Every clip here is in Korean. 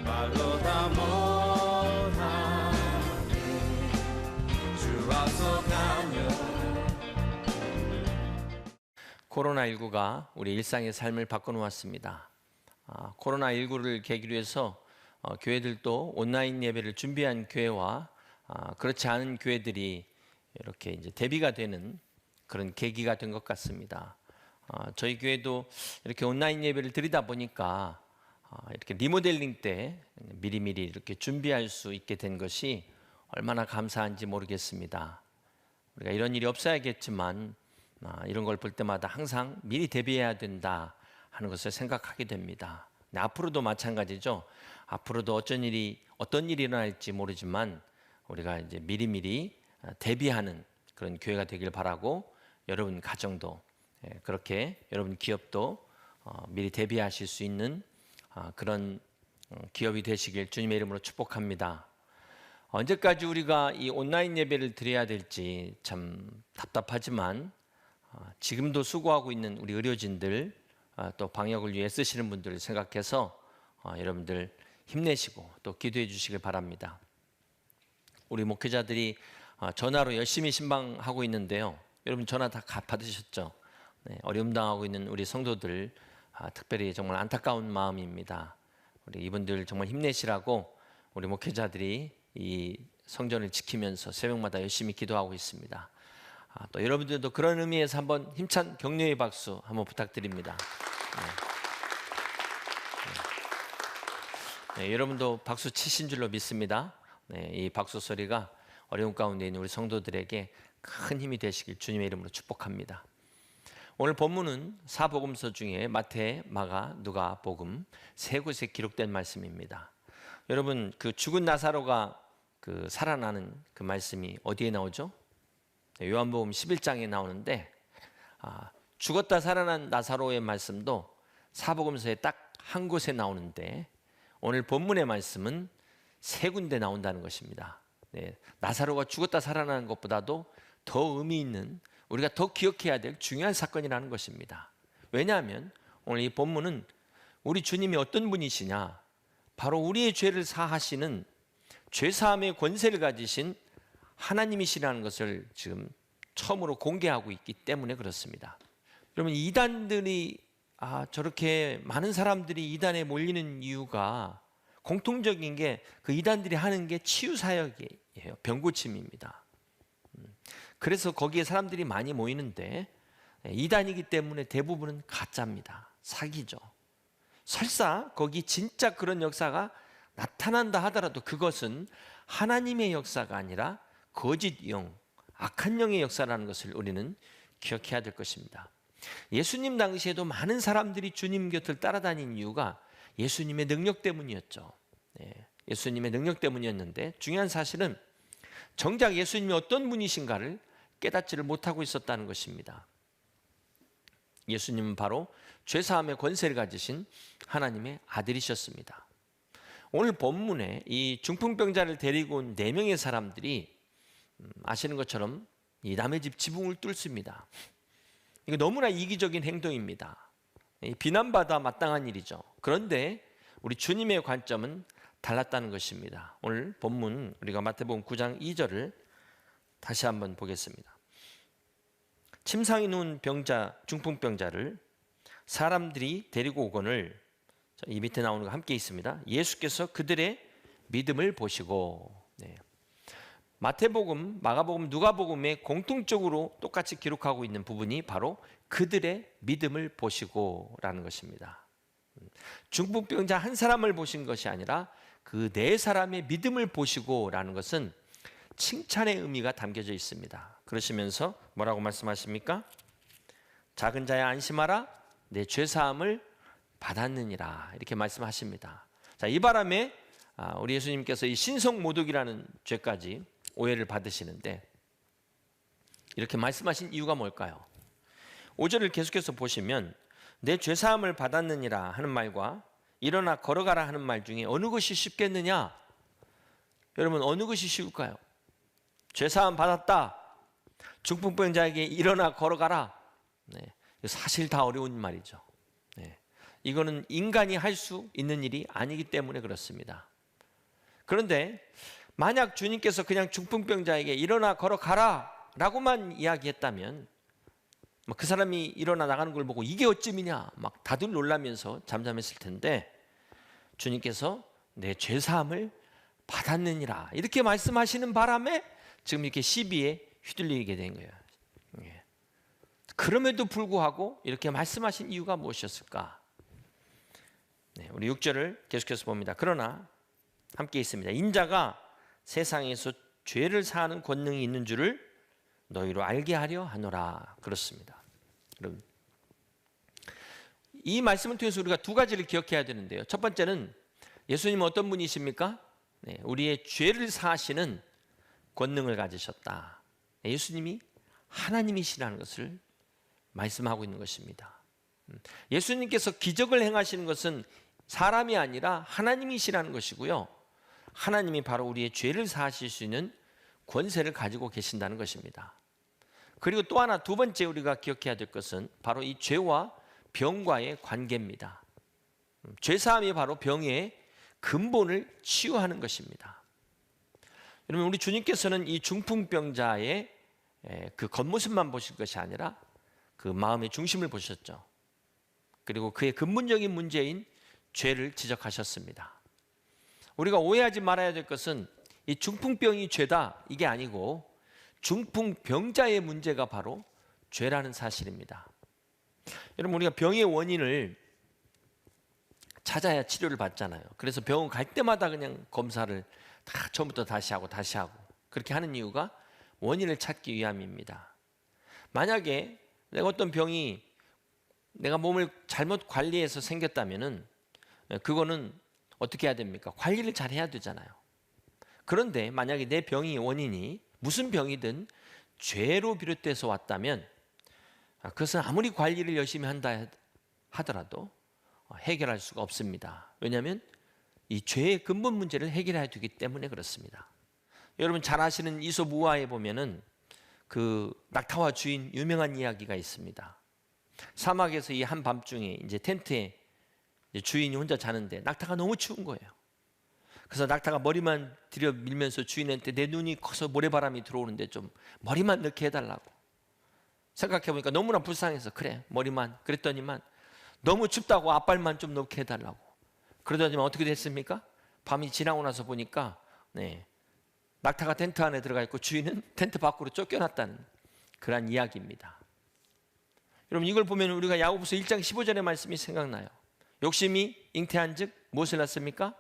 말로 다 못하는 주 앞서 가며. 코로나19가 우리 일상의 삶을 바꿔놓았습니다. 코로나19를 계기로 해서 교회들도 온라인 예배를 준비한 교회와 그렇지 않은 교회들이 이렇게 이제 대비가 되는 그런 계기가 된 것 같습니다. 저희 교회도 이렇게 온라인 예배를 드리다 보니까 이렇게 리모델링 때 미리미리 이렇게 준비할 수 있게 된 것이 얼마나 감사한지 모르겠습니다. 우리가 이런 일이 없어야겠지만 이런 걸 볼 때마다 항상 미리 대비해야 된다 하는 것을 생각하게 됩니다. 앞으로도 마찬가지죠. 앞으로도 어떤 일이 일어날지 모르지만 우리가 이제 미리미리 대비하는 그런 교회가 되길 바라고, 여러분 가정도 그렇게, 여러분 기업도 미리 대비하실 수 있는 그런 기업이 되시길 주님의 이름으로 축복합니다. 언제까지 우리가 이 온라인 예배를 드려야 될지 참 답답하지만 지금도 수고하고 있는 우리 의료진들, 또 방역을 위해 쓰시는 분들을 생각해서 여러분들 힘내시고 또 기도해 주시길 바랍니다. 우리 목회자들이 전화로 열심히 신방하고 있는데요. 여러분 전화 다 받으셨죠? 네, 어려움 당하고 있는 우리 성도들 특별히 정말 안타까운 마음입니다. 우리 이분들 정말 힘내시라고 우리 목회자들이 이 성전을 지키면서 새벽마다 열심히 기도하고 있습니다. 또 여러분들도 그런 의미에서 한번 힘찬 격려의 박수 한번 부탁드립니다. 네, 여러분도 박수 치신 줄로 믿습니다. 네, 이 박수 소리가 어려운 가운데 있는 우리 성도들에게 큰 힘이 되시길 주님의 이름으로 축복합니다. 오늘 본문은 사복음서 중에 마태, 마가, 누가 복음 세 곳에 기록된 말씀입니다. 여러분 그 죽은 나사로가 그 살아나는 그 말씀이 어디에 나오죠? 요한복음 11장에 나오는데 죽었다 살아난 나사로의 말씀도 사복음서에 딱 한 곳에 나오는데 오늘 본문의 말씀은 세 군데 나온다는 것입니다. 네, 나사로가 죽었다 살아나는 것보다도 더 의미 있는, 우리가 더 기억해야 될 중요한 사건이라는 것입니다. 왜냐하면 오늘 이 본문은 우리 주님이 어떤 분이시냐, 바로 우리의 죄를 사하시는 죄사함의 권세를 가지신 하나님이시라는 것을 지금 처음으로 공개하고 있기 때문에 그렇습니다. 여러분 이단들이 저렇게 많은 사람들이 이단에 몰리는 이유가 공통적인 게 그 이단들이 하는 게 치유사역이에요. 병고침입니다. 그래서 거기에 사람들이 많이 모이는데 이단이기 때문에 대부분은 가짜입니다. 사기죠. 설사 거기 진짜 그런 역사가 나타난다 하더라도 그것은 하나님의 역사가 아니라 거짓 영, 악한 영의 역사라는 것을 우리는 기억해야 될 것입니다. 예수님 당시에도 많은 사람들이 주님 곁을 따라다닌 이유가 예수님의 능력 때문이었죠. 예수님의 능력 때문이었는데 중요한 사실은 정작 예수님이 어떤 분이신가를 깨닫지를 못하고 있었다는 것입니다. 예수님은 바로 죄사함의 권세를 가지신 하나님의 아들이셨습니다. 오늘 본문에 이 중풍병자를 데리고 온 4명의 사람들이 아시는 것처럼 이 남의 집 지붕을 뚫습니다. 이거 너무나 이기적인 행동입니다. 비난받아 마땅한 일이죠. 그런데 우리 주님의 관점은 달랐다는 것입니다. 오늘 본문 우리가 마태복음 9장 2절을 다시 한번 보겠습니다. 침상에 누운 병자, 중풍병자를 사람들이 데리고 오거늘, 이 밑에 나오는 거 함께 있습니다. 예수께서 그들의 믿음을 보시고. 마태복음, 마가복음, 누가복음에 공통적으로 똑같이 기록하고 있는 부분이 바로 그들의 믿음을 보시고 라는 것입니다. 중풍병자 한 사람을 보신 것이 아니라 그 4사람의 믿음을 보시고 라는 것은 칭찬의 의미가 담겨져 있습니다. 그러시면서 뭐라고 말씀하십니까? 작은 자야 안심하라, 내 죄사함을 받았느니라, 이렇게 말씀하십니다. 자, 이 바람에 우리 예수님께서 이 신성모독이라는 죄까지 오해를 받으시는데 이렇게 말씀하신 이유가 뭘까요? 5절을 계속해서 보시면 내 죄사함을 받았느니라 하는 말과 일어나 걸어가라 하는 말 중에 어느 것이 쉽겠느냐? 여러분 어느 것이 쉬울까요? 죄사함 받았다, 중풍병자에게 일어나 걸어가라. 사실 다 어려운 말이죠. 이거는 인간이 할 수 있는 일이 아니기 때문에 그렇습니다. 그런데 만약 주님께서 그냥 중풍병자에게 일어나 걸어가라 라고만 이야기했다면 그 사람이 일어나 나가는 걸 보고 이게 어찌미냐 막 다들 놀라면서 잠잠했을 텐데, 주님께서 내 죄사함을 받았느니라 이렇게 말씀하시는 바람에 지금 이렇게 시비에 휘둘리게 된 거예요. 그럼에도 불구하고 이렇게 말씀하신 이유가 무엇이었을까? 우리 6절을 계속해서 봅니다. 그러나 함께 있습니다. 인자가 세상에서 죄를 사하는 권능이 있는 줄을 너희로 알게 하려 하노라. 그렇습니다. 여러분, 이 말씀을 통해서 우리가 두 가지를 기억해야 되는데요. 첫 번째는 예수님은 어떤 분이십니까? 우리의 죄를 사하시는 권능을 가지셨다. 예수님이 하나님이시라는 것을 말씀하고 있는 것입니다. 예수님께서 기적을 행하시는 것은 사람이 아니라 하나님이시라는 것이고요. 하나님이 바로 우리의 죄를 사하실 수 있는 권세를 가지고 계신다는 것입니다. 그리고 또 하나, 두 번째 우리가 기억해야 될 것은 바로 이 죄와 병과의 관계입니다. 죄사함이 바로 병의 근본을 치유하는 것입니다. 여러분, 우리 주님께서는 이 중풍병자의 그 겉모습만 보실 것이 아니라 그 마음의 중심을 보셨죠. 그리고 그의 근본적인 문제인 죄를 지적하셨습니다. 우리가 오해하지 말아야 될 것은 이 중풍병이 죄다 이게 아니고 중풍병자의 문제가 바로 죄라는 사실입니다. 여러분, 우리가 병의 원인을 찾아야 치료를 받잖아요. 그래서 병원 갈 때마다 그냥 검사를 다 처음부터 다시 하고 그렇게 하는 이유가 원인을 찾기 위함입니다. 만약에 내가 어떤 병이 내가 몸을 잘못 관리해서 생겼다면은 그거는 어떻게 해야 됩니까? 관리를 잘 해야 되잖아요. 그런데 만약에 내 병이 원인이 무슨 병이든 죄로 비롯돼서 왔다면 그것은 아무리 관리를 열심히 한다 하더라도 해결할 수가 없습니다. 왜냐하면 이 죄의 근본 문제를 해결해야 되기 때문에 그렇습니다. 여러분 잘 아시는 이솝 우화에 보면은 그 낙타와 주인 유명한 이야기가 있습니다. 사막에서 이 한밤중에 이제 텐트에 이제 주인이 혼자 자는데 낙타가 너무 추운 거예요. 그래서 낙타가 머리만 들여 밀면서 주인한테 내 눈이 커서 모래바람이 들어오는데 좀 머리만 넣게 해달라고. 생각해보니까 너무나 불쌍해서 그래 머리만, 그랬더니만 너무 춥다고 앞발만 좀 넣게 해달라고. 그러더니만 어떻게 됐습니까? 밤이 지나고 나서 보니까 낙타가 텐트 안에 들어가 있고 주인은 텐트 밖으로 쫓겨났다는 그런 이야기입니다. 여러분 이걸 보면 우리가 야고보서 1장 15절의 말씀이 생각나요. 욕심이 잉태한 즉 무엇을 낳습니까?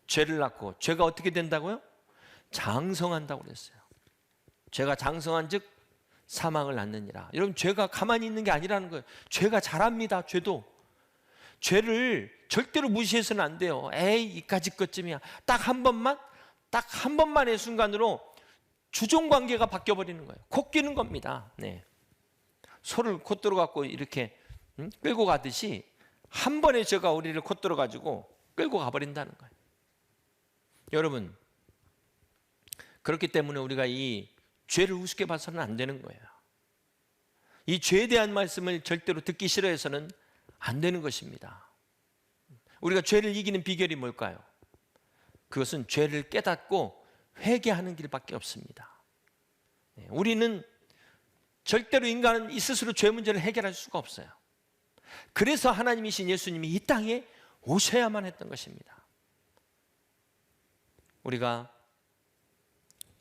죄를 낳고, 죄가 어떻게 된다고요? 장성한다고 그랬어요. 죄가 장성한 즉 사망을 낳느니라. 여러분 죄가 가만히 있는 게 아니라는 거예요. 죄가 잘합니다. 죄를 절대로 무시해서는 안 돼요. 에이 이까짓 것쯤이야. 딱 한 번만의 순간으로 주종관계가 바뀌어버리는 거예요. 코 끼는 겁니다. 소를 콧들어 갖고 이렇게 끌고 가듯이 한 번의 죄가 우리를 콧들어 가지고 끌고 가버린다는 거예요. 여러분 그렇기 때문에 우리가 이 죄를 우습게 봐서는 안 되는 거예요. 이 죄에 대한 말씀을 절대로 듣기 싫어해서는 안 되는 것입니다. 우리가 죄를 이기는 비결이 뭘까요? 그것은 죄를 깨닫고 회개하는 길밖에 없습니다. 우리는 절대로 인간은 이 스스로 죄 문제를 해결할 수가 없어요. 그래서 하나님이신 예수님이 이 땅에 오셔야만 했던 것입니다. 우리가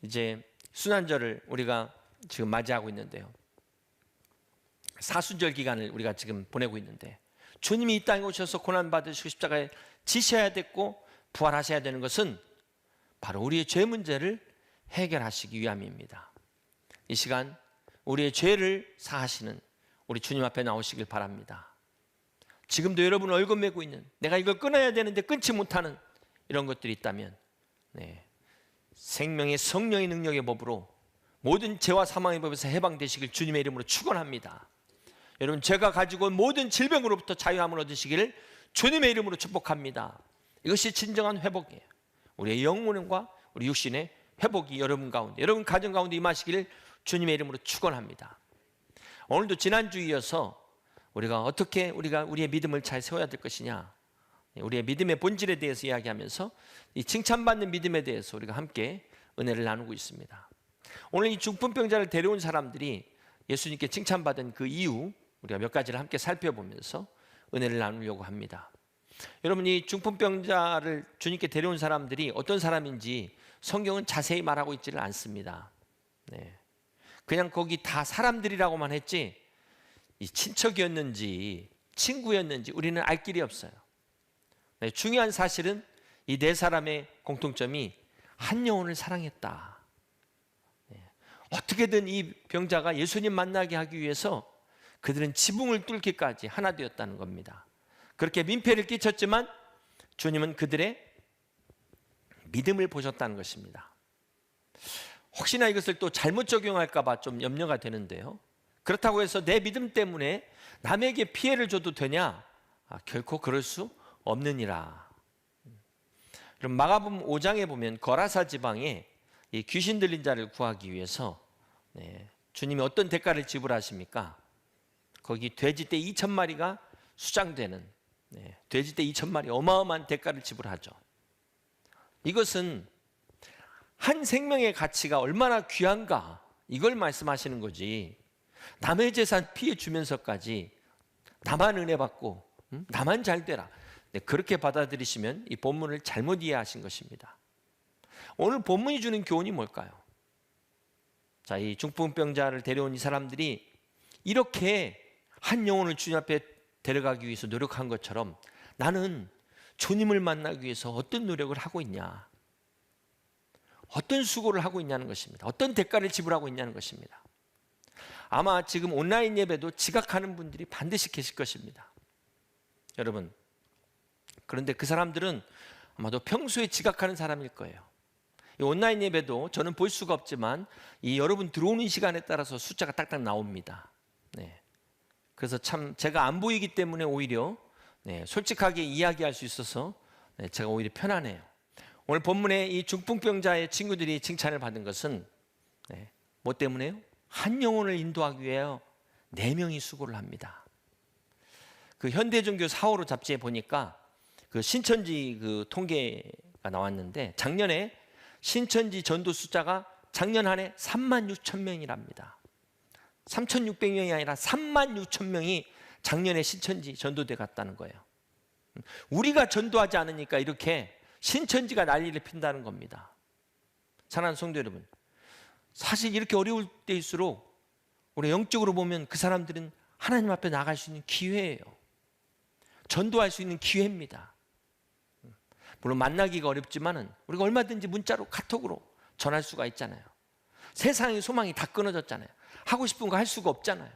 이제 순환절을 우리가 지금 맞이하고 있는데요. 사순절 기간을 우리가 지금 보내고 있는데 주님이 이 땅에 오셔서 고난받으시고 십자가에 지셔야 됐고 부활하셔야 되는 것은 바로 우리의 죄 문제를 해결하시기 위함입니다. 이 시간 우리의 죄를 사하시는 우리 주님 앞에 나오시길 바랍니다. 지금도 여러분 얼굴 메고 있는, 내가 이걸 끊어야 되는데 끊지 못하는 이런 것들이 있다면 생명의 성령의 능력의 법으로 모든 죄와 사망의 법에서 해방되시길 주님의 이름으로 축원합니다. 여러분 제가 가지고 온 모든 질병으로부터 자유함을 얻으시기를 주님의 이름으로 축복합니다. 이것이 진정한 회복이에요. 우리의 영혼과 우리 육신의 회복이 여러분 가운데, 여러분 가정 가운데 임하시기를 주님의 이름으로 축원합니다. 오늘도 지난주 이어서 우리가 어떻게 우리의 믿음을 잘 세워야 될 것이냐, 우리의 믿음의 본질에 대해서 이야기하면서 이 칭찬받는 믿음에 대해서 우리가 함께 은혜를 나누고 있습니다. 오늘 이 중풍병자를 데려온 사람들이 예수님께 칭찬받은 그 이유, 우리가 몇 가지를 함께 살펴보면서 은혜를 나누려고 합니다. 여러분, 이 중풍병자를 주님께 데려온 사람들이 어떤 사람인지 성경은 자세히 말하고 있지를 않습니다. 그냥 거기 다 사람들이라고만 했지 이 친척이었는지 친구였는지 우리는 알 길이 없어요. 중요한 사실은 이 네 사람의 공통점이 한 영혼을 사랑했다. 어떻게든 이 병자가 예수님 만나게 하기 위해서 그들은 지붕을 뚫기까지 하나 되었다는 겁니다. 그렇게 민폐를 끼쳤지만 주님은 그들의 믿음을 보셨다는 것입니다. 혹시나 이것을 또 잘못 적용할까 봐 좀 염려가 되는데요. 그렇다고 해서 내 믿음 때문에 남에게 피해를 줘도 되냐? 결코 그럴 수 없느니라. 그럼 마가복음 5장에 보면 거라사 지방에 이 귀신 들린 자를 구하기 위해서 주님이 어떤 대가를 지불하십니까? 거기 돼지떼 2,000마리가 수장되는 돼지떼 2,000마리 어마어마한 대가를 지불하죠. 이것은 한 생명의 가치가 얼마나 귀한가 이걸 말씀하시는 거지, 남의 재산 피해 주면서까지 나만 은혜 받고 나만 잘 되라, 그렇게 받아들이시면 이 본문을 잘못 이해하신 것입니다. 오늘 본문이 주는 교훈이 뭘까요? 자, 이 중풍병자를 데려온 이 사람들이 이렇게 한 영혼을 주님 앞에 데려가기 위해서 노력한 것처럼 나는 주님을 만나기 위해서 어떤 노력을 하고 있냐, 어떤 수고를 하고 있냐는 것입니다. 어떤 대가를 지불하고 있냐는 것입니다. 아마 지금 온라인 예배도 지각하는 분들이 반드시 계실 것입니다. 여러분, 그런데 그 사람들은 아마도 평소에 지각하는 사람일 거예요. 이 온라인 예배도 저는 볼 수가 없지만 이 여러분 들어오는 시간에 따라서 숫자가 딱딱 나옵니다. 그래서 참 제가 안 보이기 때문에 오히려 솔직하게 이야기할 수 있어서 제가 오히려 편하네요. 오늘 본문에 이 중풍병자의 친구들이 칭찬을 받은 것은 뭐 때문에요? 한 영혼을 인도하기 위해 4명이 수고를 합니다. 그 현대종교 4.55 잡지에 보니까 그 신천지 그 통계가 나왔는데 작년에 신천지 전도 숫자가 작년 한 해 36,000명이랍니다. 3,600명이 아니라 36,000명이 작년에 신천지 전도대 갔다는 거예요. 우리가 전도하지 않으니까 이렇게 신천지가 난리를 핀다는 겁니다. 사랑하는 성도 여러분, 사실 이렇게 어려울 때일수록 우리 영적으로 보면 그 사람들은 하나님 앞에 나갈 수 있는 기회예요. 전도할 수 있는 기회입니다. 물론 만나기가 어렵지만은 우리가 얼마든지 문자로 카톡으로 전할 수가 있잖아요. 세상의 소망이 다 끊어졌잖아요. 하고 싶은 거 할 수가 없잖아요.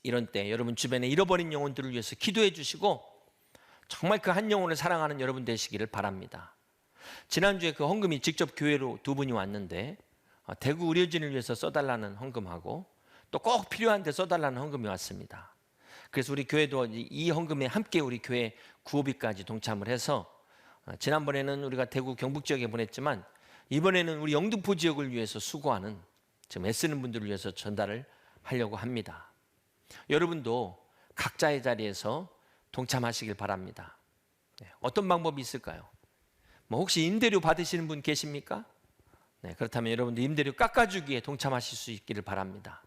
이런 때 여러분 주변에 잃어버린 영혼들을 위해서 기도해 주시고 정말 그 한 영혼을 사랑하는 여러분 되시기를 바랍니다. 지난주에 그 헌금이 직접 교회로 2분이 왔는데 대구 의료진을 위해서 써달라는 헌금하고 또 꼭 필요한데 써달라는 헌금이 왔습니다. 그래서 우리 교회도 이 헌금에 함께 우리 교회 구호비까지 동참을 해서 지난번에는 우리가 대구 경북 지역에 보냈지만 이번에는 우리 영등포 지역을 위해서 수고하는 지금 애쓰는 분들을 위해서 전달을 하려고 합니다. 여러분도 각자의 자리에서 동참하시길 바랍니다. 어떤 방법이 있을까요? 뭐 혹시 임대료 받으시는 분 계십니까? 그렇다면 여러분도 임대료 깎아주기에 동참하실 수 있기를 바랍니다.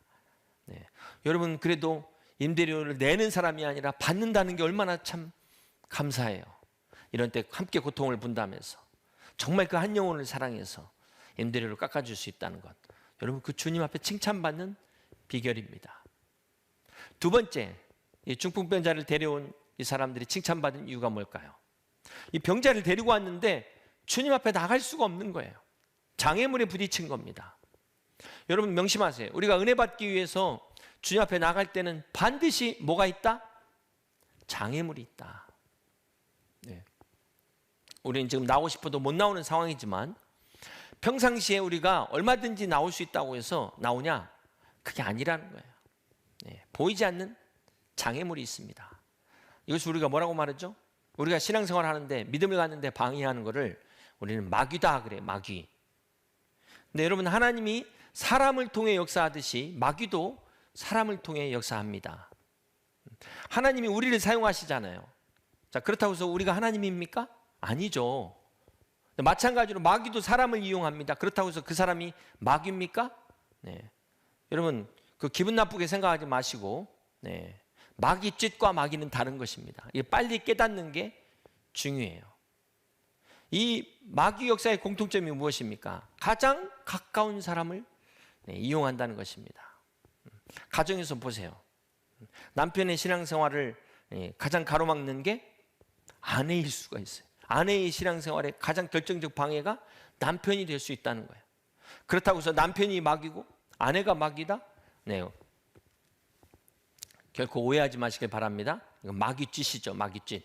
여러분 그래도 임대료를 내는 사람이 아니라 받는다는 게 얼마나 참 감사해요. 이런 때 함께 고통을 분담해서 정말 그 한 영혼을 사랑해서 임대료를 깎아줄 수 있다는 것, 여러분 그 주님 앞에 칭찬받는 비결입니다. 두 번째, 이 중풍병자를 데려온 이 사람들이 칭찬받은 이유가 뭘까요? 이 병자를 데리고 왔는데 주님 앞에 나갈 수가 없는 거예요. 장애물에 부딪힌 겁니다. 여러분 명심하세요. 우리가 은혜 받기 위해서 주님 앞에 나갈 때는 반드시 뭐가 있다? 장애물이 있다. 우리는 지금 나오고 싶어도 못 나오는 상황이지만 평상시에 우리가 얼마든지 나올 수 있다고 해서 나오냐? 그게 아니라는 거예요. 보이지 않는 장애물이 있습니다. 이것을 우리가 뭐라고 말하죠? 우리가 신앙생활 하는데 믿음을 갖는데 방해하는 것을 우리는 마귀다 그래요. 마귀. 근데 여러분 하나님이 사람을 통해 역사하듯이 마귀도 사람을 통해 역사합니다. 하나님이 우리를 사용하시잖아요. 자, 그렇다고 해서 우리가 하나님입니까? 아니죠. 마찬가지로 마귀도 사람을 이용합니다. 그렇다고 해서 그 사람이 마귀입니까? 네. 여러분, 그 기분 나쁘게 생각하지 마시고, 네. 마귀 짓과 마귀는 다른 것입니다. 이게 빨리 깨닫는 게 중요해요. 이 마귀 역사의 공통점이 무엇입니까? 가장 가까운 사람을 이용한다는 것입니다. 가정에서 보세요. 남편의 신앙생활을 가장 가로막는 게 아내일 수가 있어요. 아내의 신앙생활에 가장 결정적 방해가 남편이 될 수 있다는 거예요. 그렇다고 해서 남편이 마귀고 아내가 마귀다? 네. 결코 오해하지 마시길 바랍니다. 이건 마귀짓이죠, 마귀짓.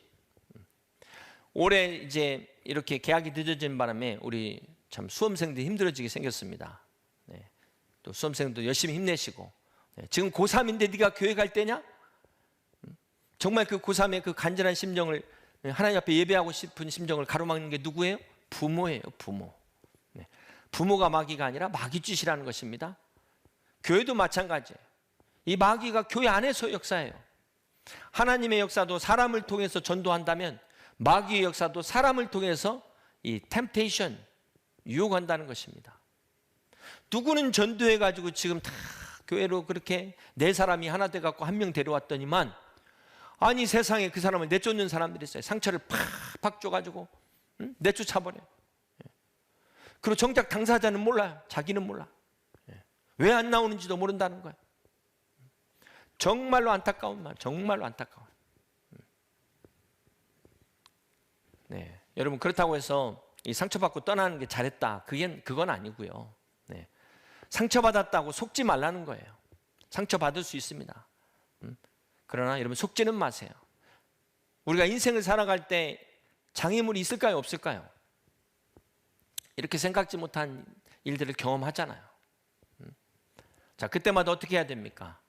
올해 이제 이렇게 개학이 늦어진 바람에 우리 참 수험생들이 힘들어지게 생겼습니다. 네. 또 수험생도 열심히 힘내시고, 네. 지금 고3인데 네가 교회 갈 때냐? 정말 그 고3의 그 간절한 심정을, 하나님 앞에 예배하고 싶은 심정을 가로막는 게 누구예요? 부모예요, 부모. 네. 부모가 마귀가 아니라 마귀짓이라는 것입니다. 교회도 마찬가지예요. 이 마귀가 교회 안에서 역사해요. 하나님의 역사도 사람을 통해서 전도한다면 마귀의 역사도 사람을 통해서 이 템테이션, 유혹한다는 것입니다. 누구는 전도해가지고 지금 다 교회로 그렇게 네 사람이 하나 돼갖고 한 명 데려왔더니만, 아니 세상에 그 사람을 내쫓는 사람들이 있어요. 상처를 팍팍 줘가지고 내쫓아버려요. 그리고 정작 당사자는 몰라요. 자기는 몰라. 왜 안 나오는지도 모른다는 거예요. 정말로 안타까운 말, 정말로 안타까워요. 네, 여러분, 그렇다고 해서 이 상처받고 떠나는 게 잘했다, 그건 아니고요. 네. 상처받았다고 속지 말라는 거예요. 상처받을 수 있습니다. 그러나 여러분, 속지는 마세요. 우리가 인생을 살아갈 때 장애물이 있을까요, 없을까요? 이렇게 생각지 못한 일들을 경험하잖아요. 자, 그때마다 어떻게 해야 됩니까?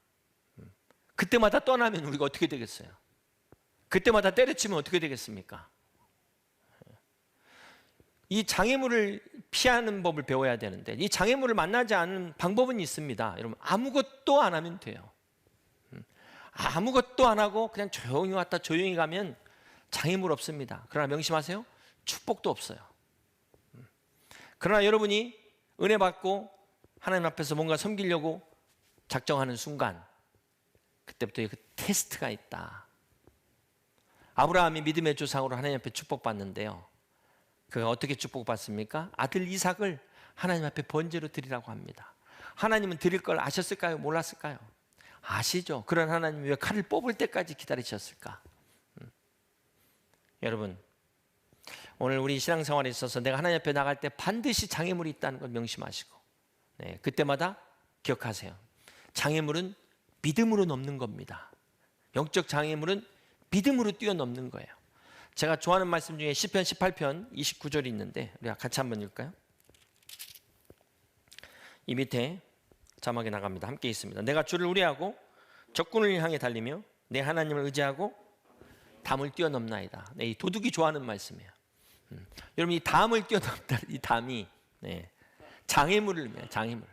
그때마다 떠나면 우리가 어떻게 되겠어요? 그때마다 때려치면 어떻게 되겠습니까? 이 장애물을 피하는 법을 배워야 되는데, 이 장애물을 만나지 않는 방법은 있습니다. 여러분, 아무것도 안 하면 돼요. 아무것도 안 하고 그냥 조용히 왔다 조용히 가면 장애물 없습니다. 그러나 명심하세요, 축복도 없어요. 그러나 여러분이 은혜 받고 하나님 앞에서 뭔가 섬기려고 작정하는 순간, 그때부터 그 테스트가 있다. 아브라함이 믿음의 조상으로 하나님 앞에 축복받는데요, 그가 어떻게 축복받습니까? 아들 이삭을 하나님 앞에 번제로 드리라고 합니다. 하나님은 드릴 걸 아셨을까요? 몰랐을까요? 아시죠? 그런 하나님이 왜 칼을 뽑을 때까지 기다리셨을까? 여러분, 오늘 우리 신앙생활에 있어서 내가 하나님 앞에 나갈 때 반드시 장애물이 있다는 걸 명심하시고, 네, 그때마다 기억하세요. 장애물은 믿음으로 넘는 겁니다. 영적 장애물은 믿음으로 뛰어넘는 거예요. 제가 좋아하는 말씀 중에 시편 18편 29절이 있는데 우리가 같이 한번 읽을까요? 이 밑에 자막에 나갑니다. 함께 있습니다. 내가 주를 우려하고 적군을 향해 달리며 내 하나님을 의지하고 담을 뛰어넘나이다. 네, 이 도둑이 좋아하는 말씀이에요. 여러분, 이 담을 뛰어넘다, 이 담이, 네, 장애물을 의미해요. 장애물.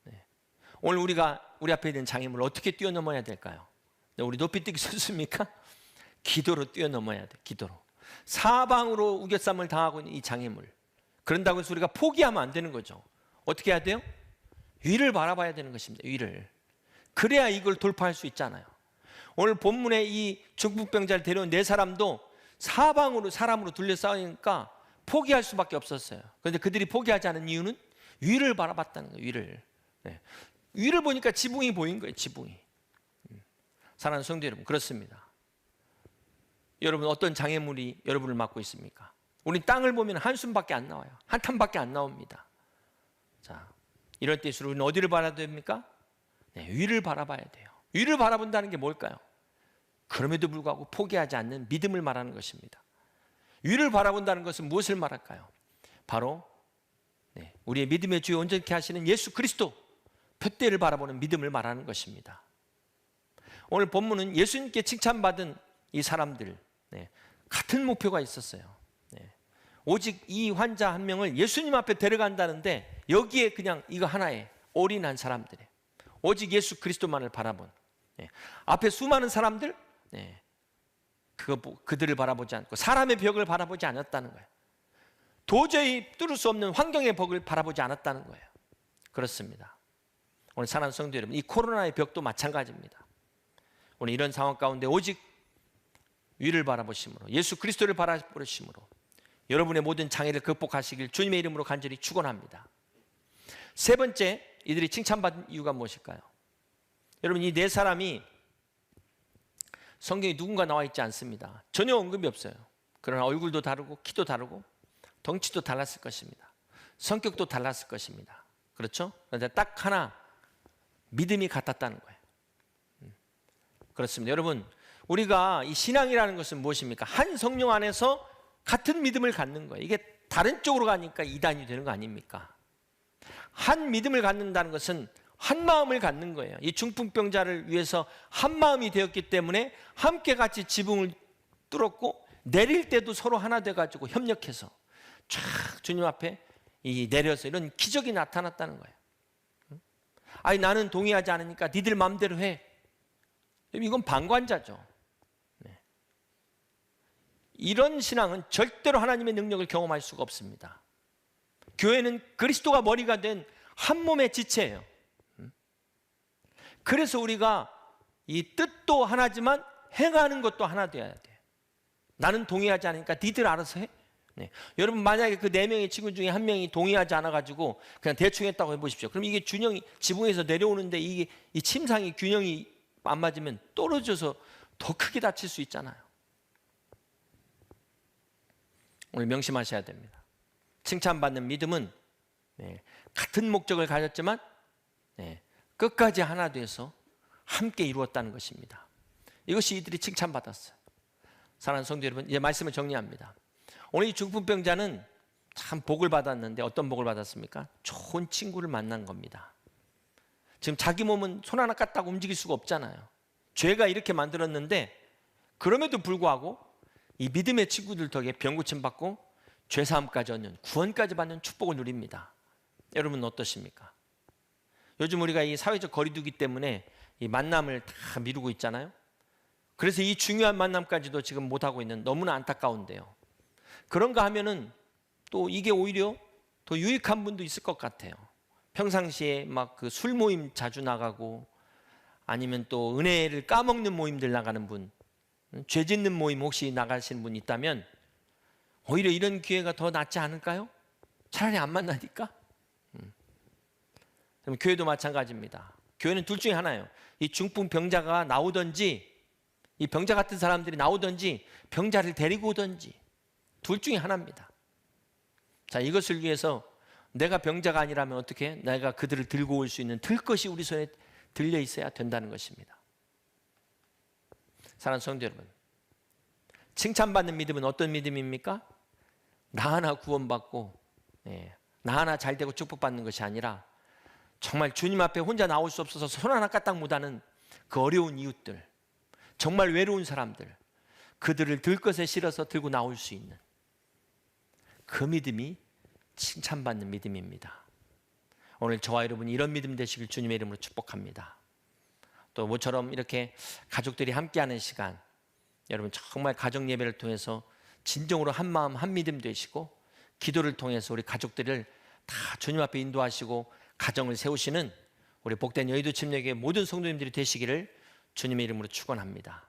네. 오늘 우리 앞에 있는 장애물을 어떻게 뛰어넘어야 될까요? 네, 우리 높이뛰기 선수입니까? 기도로 뛰어넘어야 돼. 기도로. 사방으로 우겨쌈을 당하고 있는 이 장애물, 그런다고 해서 우리가 포기하면 안 되는 거죠. 어떻게 해야 돼요? 위를 바라봐야 되는 것입니다. 위를. 그래야 이걸 돌파할 수 있잖아요. 오늘 본문에 이 중풍병자를 데려온 네 사람도 사방으로 사람으로 둘러싸이니까 포기할 수밖에 없었어요. 그런데 그들이 포기하지 않은 이유는 위를 바라봤다는 거예요. 위를. 네. 위를 보니까 지붕이 보인 거예요. 지붕이. 사랑하는 성도 여러분, 그렇습니다. 여러분, 어떤 장애물이 여러분을 막고 있습니까? 우리 땅을 보면 한숨밖에 안 나와요. 한탄밖에 안 나옵니다. 자, 이럴 때일수록 우리는 어디를 바라야 됩니까? 네, 위를 바라봐야 돼요. 위를 바라본다는 게 뭘까요? 그럼에도 불구하고 포기하지 않는 믿음을 말하는 것입니다. 위를 바라본다는 것은 무엇을 말할까요? 바로 우리의 믿음의 주요 온전케 하시는 예수 그리스도 표대를 바라보는 믿음을 말하는 것입니다. 오늘 본문은 예수님께 칭찬받은 이 사람들, 같은 목표가 있었어요. 오직 이 환자 한 명을 예수님 앞에 데려간다는데 여기에 그냥 이거 하나에 올인한 사람들이에요. 오직 예수 그리스도만을 바라본, 앞에 수많은 사람들, 그들을 바라보지 않고 사람의 벽을 바라보지 않았다는 거예요. 도저히 뚫을 수 없는 환경의 벽을 바라보지 않았다는 거예요. 그렇습니다. 오늘 사랑하는 성도 여러분, 이 코로나의 벽도 마찬가지입니다. 오늘 이런 상황 가운데 오직 위를 바라보심으로, 예수 그리스도를 바라보심으로 여러분의 모든 장애를 극복하시길 주님의 이름으로 간절히 축원합니다. 세 번째, 이들이 칭찬받은 이유가 무엇일까요? 여러분, 이 네 사람이 성경에 누군가 나와 있지 않습니다. 전혀 언급이 없어요. 그러나 얼굴도 다르고 키도 다르고 덩치도 달랐을 것입니다. 성격도 달랐을 것입니다. 그렇죠? 그런데 딱 하나, 믿음이 같았다는 거예요. 그렇습니다. 여러분, 우리가 이 신앙이라는 것은 무엇입니까? 한 성령 안에서 같은 믿음을 갖는 거예요. 이게 다른 쪽으로 가니까 이단이 되는 거 아닙니까? 한 믿음을 갖는다는 것은 한 마음을 갖는 거예요. 이 중풍병자를 위해서 한 마음이 되었기 때문에 함께 같이 지붕을 뚫었고 내릴 때도 서로 하나 돼가지고 협력해서 쫙 주님 앞에 내려서 이런 기적이 나타났다는 거예요. 아니, 나는 동의하지 않으니까 니들 마음대로 해. 이건 방관자죠. 이런 신앙은 절대로 하나님의 능력을 경험할 수가 없습니다. 교회는 그리스도가 머리가 된 한 몸의 지체예요. 그래서 우리가 이 뜻도 하나지만 행하는 것도 하나 되어야 돼요. 나는 동의하지 않으니까 니들 알아서 해. 여러분, 만약에 그 네 명의 친구 중에 한 명이 동의하지 않아가지고 그냥 대충 했다고 해보십시오. 그럼 이게 균형이 지붕에서 내려오는데 이 침상이 균형이 안 맞으면 떨어져서 더 크게 다칠 수 있잖아요. 오늘 명심하셔야 됩니다. 칭찬받는 믿음은 같은 목적을 가졌지만 끝까지 하나 돼서 함께 이루었다는 것입니다. 이것이 이들이 칭찬받았어요. 사랑하는 성도 여러분, 이제 말씀을 정리합니다. 오늘 이 중풍병자는 참 복을 받았는데 어떤 복을 받았습니까? 좋은 친구를 만난 겁니다. 지금 자기 몸은 손 하나 까딱 움직일 수가 없잖아요. 죄가 이렇게 만들었는데 그럼에도 불구하고 이 믿음의 친구들 덕에 병고침 받고 죄사함까지 얻는, 구원까지 받는 축복을 누립니다. 여러분 어떠십니까? 요즘 우리가 이 사회적 거리두기 때문에 이 만남을 다 미루고 있잖아요. 그래서 이 중요한 만남까지도 지금 못하고 있는, 너무나 안타까운데요. 그런가 하면은 또 이게 오히려 더 유익한 분도 있을 것 같아요. 평상시에 막 그 술 모임 자주 나가고 아니면 또 은혜를 까먹는 모임들 나가는 분, 죄 짓는 모임 혹시 나가시는 분 있다면 오히려 이런 기회가 더 낫지 않을까요? 차라리 안 만나니까. 그럼 교회도 마찬가지입니다. 교회는 둘 중에 하나예요. 이 중풍 병자가 나오든지, 이 병자 같은 사람들이 나오든지, 병자를 데리고 오든지, 둘 중에 하나입니다. 자, 이것을 위해서 내가 병자가 아니라면 어떻게? 내가 그들을 들고 올 수 있는 들것이 우리 손에 들려 있어야 된다는 것입니다. 사랑하는 성도 여러분, 칭찬받는 믿음은 어떤 믿음입니까? 나 하나 구원받고 나 하나 잘되고 축복받는 것이 아니라 정말 주님 앞에 혼자 나올 수 없어서 손 하나 까딱 못하는 그 어려운 이웃들, 정말 외로운 사람들, 그들을 들것에 실어서 들고 나올 수 있는 그 믿음이 칭찬받는 믿음입니다. 오늘 저와 여러분이 이런 믿음 되시길 주님의 이름으로 축복합니다. 또 모처럼 이렇게 가족들이 함께하는 시간, 여러분 정말 가정 예배를 통해서 진정으로 한 마음 한 믿음 되시고 기도를 통해서 우리 가족들을 다 주님 앞에 인도하시고 가정을 세우시는 우리 복된 여의도 침례교회 모든 성도님들이 되시기를 주님의 이름으로 축원합니다.